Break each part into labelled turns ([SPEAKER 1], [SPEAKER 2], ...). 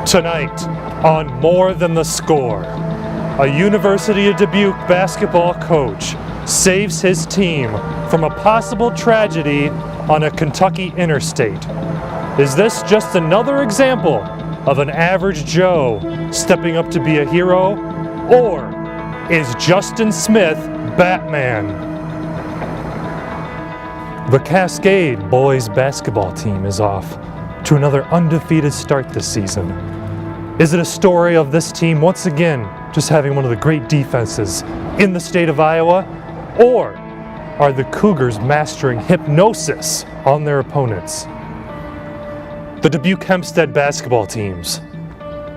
[SPEAKER 1] Tonight on More Than the Score, a University of Dubuque basketball coach saves his team from a possible tragedy on a Kentucky interstate. Is this just another example of an average Joe stepping up to be a hero? Or is Justin Smith Batman? The Cascade boys basketball team is off to another undefeated start this season. Is it a story of this team once again just having one of the great defenses in the state of Iowa? Or are the Cougars mastering hypnosis on their opponents? The Dubuque Hempstead basketball teams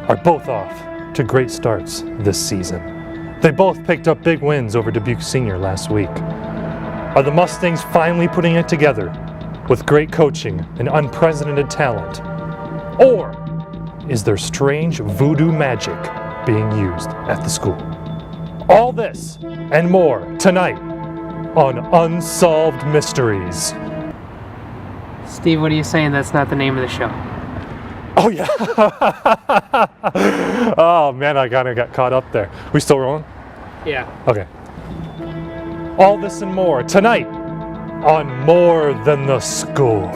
[SPEAKER 1] are both off to great starts this season. They both picked up big wins over Dubuque Senior last week. Are the Mustangs finally putting it together with great coaching and unprecedented talent? Or is there strange voodoo magic being used at the school? All this and more tonight on Unsolved Mysteries.
[SPEAKER 2] Steve, what are you saying that's not the name of the show?
[SPEAKER 1] Oh yeah. Oh man, I kind of got caught up there. We still rolling?
[SPEAKER 2] Yeah.
[SPEAKER 1] Okay. All this and more tonight on More Than the Score.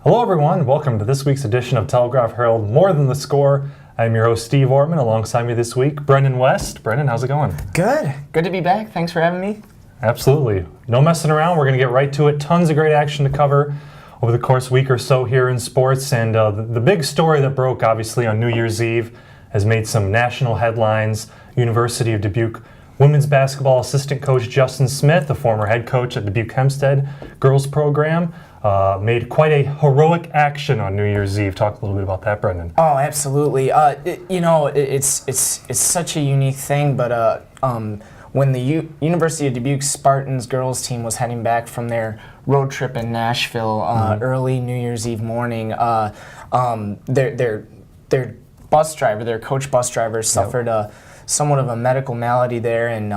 [SPEAKER 1] Hello everyone, welcome to this week's edition of Telegraph Herald More Than the Score. I'm your host Steve Ortman. Alongside me this week, Brenden West. Brenden, how's it going?
[SPEAKER 3] Good. Good to be back. Thanks for having me.
[SPEAKER 1] Absolutely. No messing around. We're going to get right to it. Tons of great action to cover over the course of a week or so here in sports. And the big story that broke, obviously, on New Year's Eve has made some national headlines. University of Dubuque women's basketball assistant coach Justin Smith, the former head coach at Dubuque Hempstead girls program, made quite a heroic action on New Year's Eve. Talk a little bit about that, Brenden.
[SPEAKER 3] Oh, absolutely. It's such a unique thing, but when the University of Dubuque Spartans girls team was heading back from their road trip in Nashville early New Year's Eve morning, their bus driver, their coach bus driver, suffered somewhat of a medical malady there, and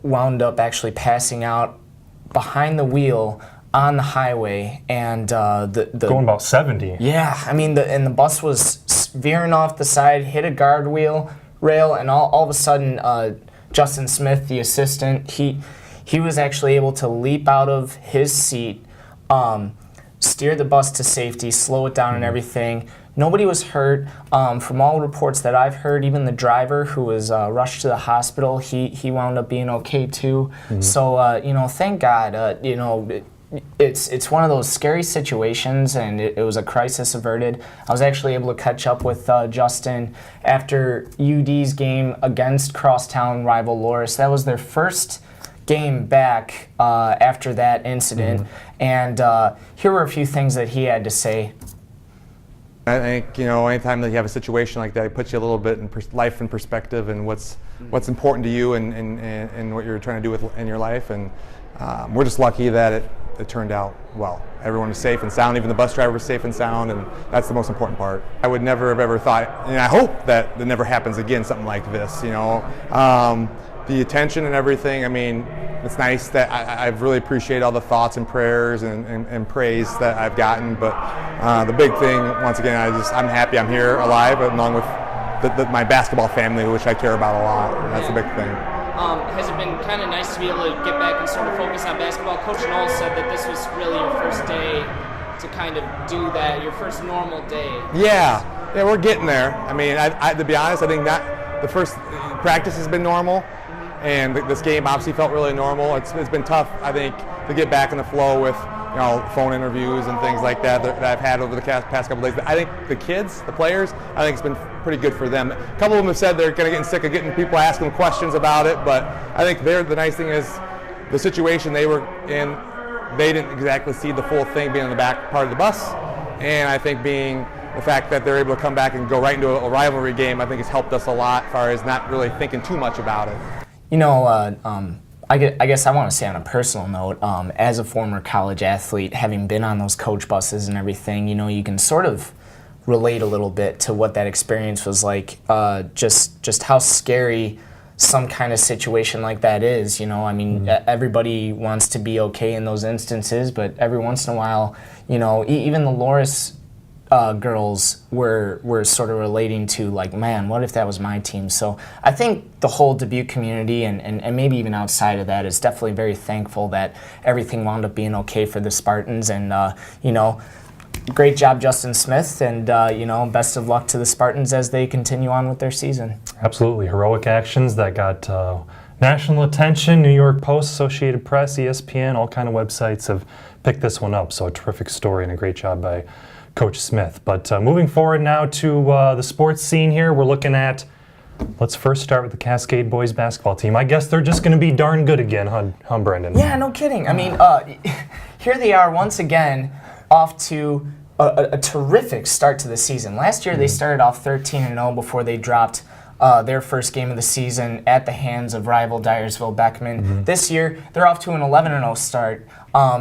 [SPEAKER 3] wound up actually passing out behind the wheel on the highway, and the
[SPEAKER 1] going about 70.
[SPEAKER 3] Yeah, I mean, the bus was veering off the side, hit a guard rail, and all of a sudden, Justin Smith, the assistant, he was actually able to leap out of his seat, steer the bus to safety, slow it down and everything. Nobody was hurt. From all reports that I've heard, even the driver who was rushed to the hospital, he wound up being okay too. So, thank God, it's one of those scary situations, and it was a crisis averted. I was actually able to catch up with Justin after UD's game against crosstown rival Loris. That was their first game back after that incident, and here were a few things that he had to say.
[SPEAKER 4] I think, anytime that you have a situation like that, it puts you a little bit in life in perspective and what's important to you and what you're trying to do in your life. And we're just lucky that it turned out well. Everyone was safe and sound. Even the bus driver was safe and sound, and that's the most important part. I would never have ever thought, and I hope that it never happens again, something like this. The attention and everything. I mean, it's nice that I've really appreciated all the thoughts and prayers and praise that I've gotten. But the big thing, once again, I'm happy I'm here alive, along with my basketball family, which I care about a lot. That's the big thing.
[SPEAKER 2] Has it been kind of nice to be able to get back and sort of focus on basketball? Coach Knoll said that this was really your first day to kind of do that, your first normal day. Yeah,
[SPEAKER 4] we're getting there. I mean, to be honest, I think that the first practice has been normal, and this game obviously felt really normal. It's been tough, I think, to get back in the flow with phone interviews and things like that I've had over the past couple days. But I think the kids, the players, I think it's been pretty good for them. A couple of them have said they're kind of getting sick of getting people asking them questions about it, but I think the nice thing is the situation they were in, they didn't exactly see the full thing being in the back part of the bus, and I think being the fact that they're able to come back and go right into a rivalry game, I think has helped us a lot as far as not really thinking too much about it.
[SPEAKER 3] I guess I want to say on a personal note, as a former college athlete, having been on those coach buses and everything, you can sort of relate a little bit to what that experience was like, just how scary some kind of situation like that is. You know, I mean, everybody wants to be okay in those instances, but every once in a while, you know, even the Loris girls were sort of relating to, like, man, what if that was my team? So I think the whole Dubuque community and maybe even outside of that is definitely very thankful that everything wound up being okay for the Spartans. And, you know, great job, Justin Smith, and, you know, best of luck to the Spartans as they continue on with their season.
[SPEAKER 1] Absolutely. Heroic actions that got national attention. New York Post, Associated Press, ESPN, all kind of websites have picked this one up. So a terrific story and a great job by Coach Smith. But moving forward now to the sports scene here, we're looking at, let's first start with the Cascade boys basketball team. I guess they're just going to be darn good again, huh, Brenden?
[SPEAKER 3] Yeah, no kidding. I mean, here they are once again off to a terrific start to the season. Last year they started off 13-0 before they dropped their first game of the season at the hands of rival Dyersville Beckman. This year they're off to an 11-0 start.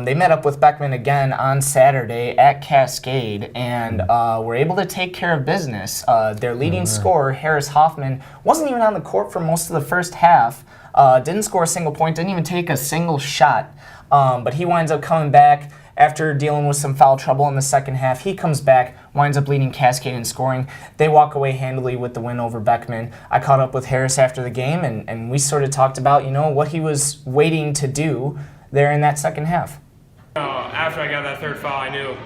[SPEAKER 3] They met up with Beckman again on Saturday at Cascade and were able to take care of business. Their leading scorer, Harris Hoffman, wasn't even on the court for most of the first half. Didn't score a single point, didn't even take a single shot. But he winds up coming back after dealing with some foul trouble in the second half. He comes back, winds up leading Cascade in scoring. They walk away handily with the win over Beckman. I caught up with Harris after the game, and we sort of talked about, you know, what he was waiting to do there in that second half.
[SPEAKER 5] After I got that third foul, I knew.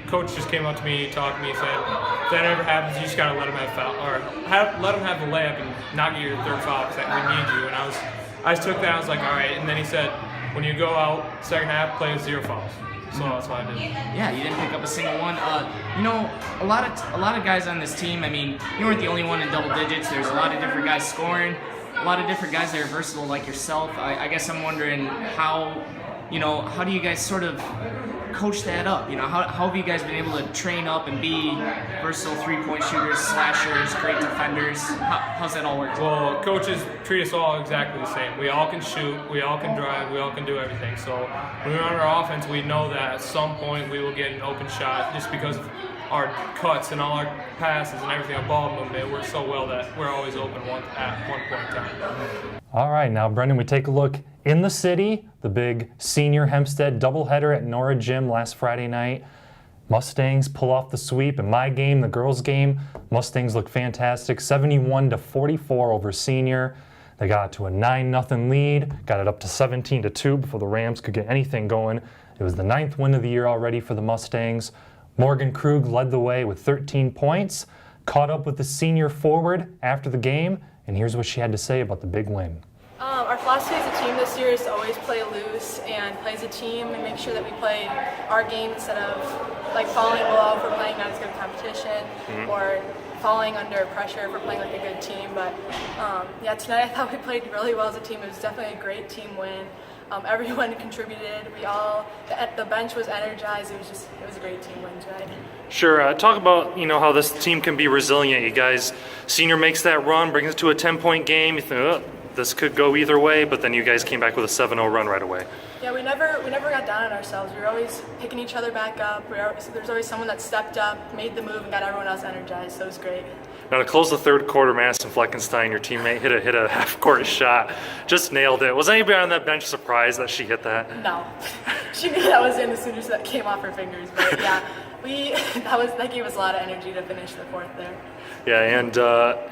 [SPEAKER 5] Coach just came up to me, talked to me, said, if that ever happens, you just gotta let him have foul, or let him have the layup and not get your third foul because we need you. And I just took that. I was like, all right. And then he said, when you go out second half, play with 0 fouls. So that's what I did.
[SPEAKER 2] Yeah, you didn't pick up a single one. You know, a lot of guys on this team. I mean, you weren't the only one in double digits. There's a lot of different guys scoring. A lot of different guys that are versatile like yourself. I guess I'm wondering how do you guys sort of coach that up? You know, how have you guys been able to train up and be versatile three-point shooters, slashers, great defenders? How's that all work?
[SPEAKER 5] Well, coaches treat us all exactly the same. We all can shoot, we all can drive, we all can do everything. So when we run our offense, we know that at some point we will get an open shot just because of our cuts and all our passes and everything, our ball movement works so well that we're always open at one point in time.
[SPEAKER 1] All right, now, Brenden, we take a look in the city. The big senior Hempstead doubleheader at Nora Gym last Friday night. Mustangs pull off the sweep. In my game, the girls' game, Mustangs look fantastic. 71-44 over senior. They got to a 9-0 lead, got it up to 17-2 before the Rams could get anything going. It was the 9th win of the year already for the Mustangs. Morgan Krug led the way with 13 points, caught up with the senior forward after the game, and here's what she had to say about the big win.
[SPEAKER 6] Our philosophy as a team this year is to always play loose and play as a team and make sure that we play our game instead of like falling below if we're playing not as good a competition or falling under pressure if we're playing like a good team. But yeah, tonight I thought we played really well as a team. It was definitely a great team win. Everyone contributed. The bench was energized. It was a great team win tonight.
[SPEAKER 1] Sure. Talk about how this team can be resilient. You guys, senior makes that run, brings it to a 10-point game. You think, this could go either way, but then you guys came back with a 7-0 run right away.
[SPEAKER 6] Yeah, we never got down on ourselves. We were always picking each other back up. There's always someone that stepped up, made the move, and got everyone else energized. So it was great.
[SPEAKER 1] Now to close the third quarter, Madison Fleckenstein, your teammate, hit a half-court shot, just nailed it. Was anybody on that bench surprised that she hit that?
[SPEAKER 6] No, she knew that was in as soon as that came off her fingers. But yeah, that gave us a lot of energy to finish the fourth there.
[SPEAKER 1] Yeah, and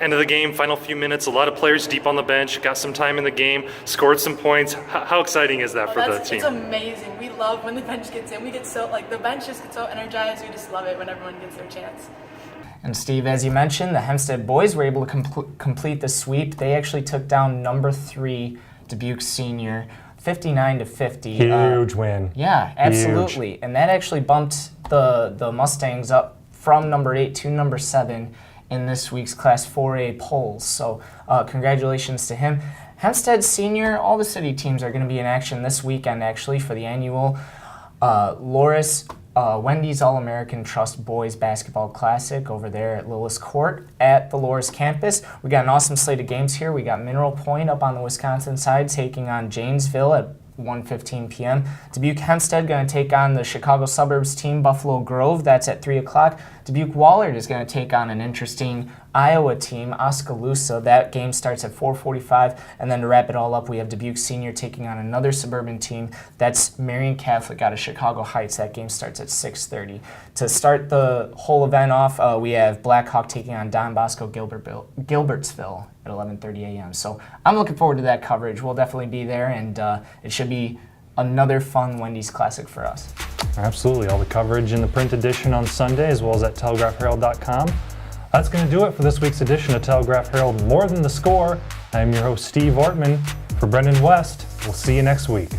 [SPEAKER 1] end of the game, final few minutes, a lot of players deep on the bench, got some time in the game, scored some points. How exciting is that for the team?
[SPEAKER 6] It's amazing. We love when the bench gets in. We get the bench just gets so energized. We just love it when everyone gets their chance.
[SPEAKER 3] And Steve, as you mentioned, the Hempstead boys were able to complete the sweep. They actually took down number 3 Dubuque Senior, 59-50.
[SPEAKER 1] Huge win.
[SPEAKER 3] Yeah, absolutely. Huge. And that actually bumped the Mustangs up from number 8 to number 7 in this week's Class 4A polls. So congratulations to him. Hempstead Senior, all the city teams are going to be in action this weekend actually for the annual Loris Wendy's All-American Trust Boys Basketball Classic over there at Lillis Court at the Loris campus. We got an awesome slate of games here. We got Mineral Point up on the Wisconsin side taking on Janesville at 1:15 p.m. Dubuque Hempstead going to take on the Chicago suburbs team Buffalo Grove. That's at 3 o'clock. Dubuque Wallard is going to take on an interesting Iowa team, Oskaloosa. That game starts at 4:45, and then to wrap it all up, we have Dubuque Senior taking on another suburban team. That's Marian Catholic out of Chicago Heights. That game starts at 6:30. To start the whole event off, we have Blackhawk taking on Don Bosco Gilbertsville at 11:30 a.m. So I'm looking forward to that coverage. We'll definitely be there, and it should be another fun Wendy's Classic for us.
[SPEAKER 1] Absolutely. All the coverage in the print edition on Sunday, as well as at telegraphherald.com. That's going to do it for this week's edition of Telegraph Herald More Than the Score. I am your host, Steve Ortman. For Brenden West, we'll see you next week.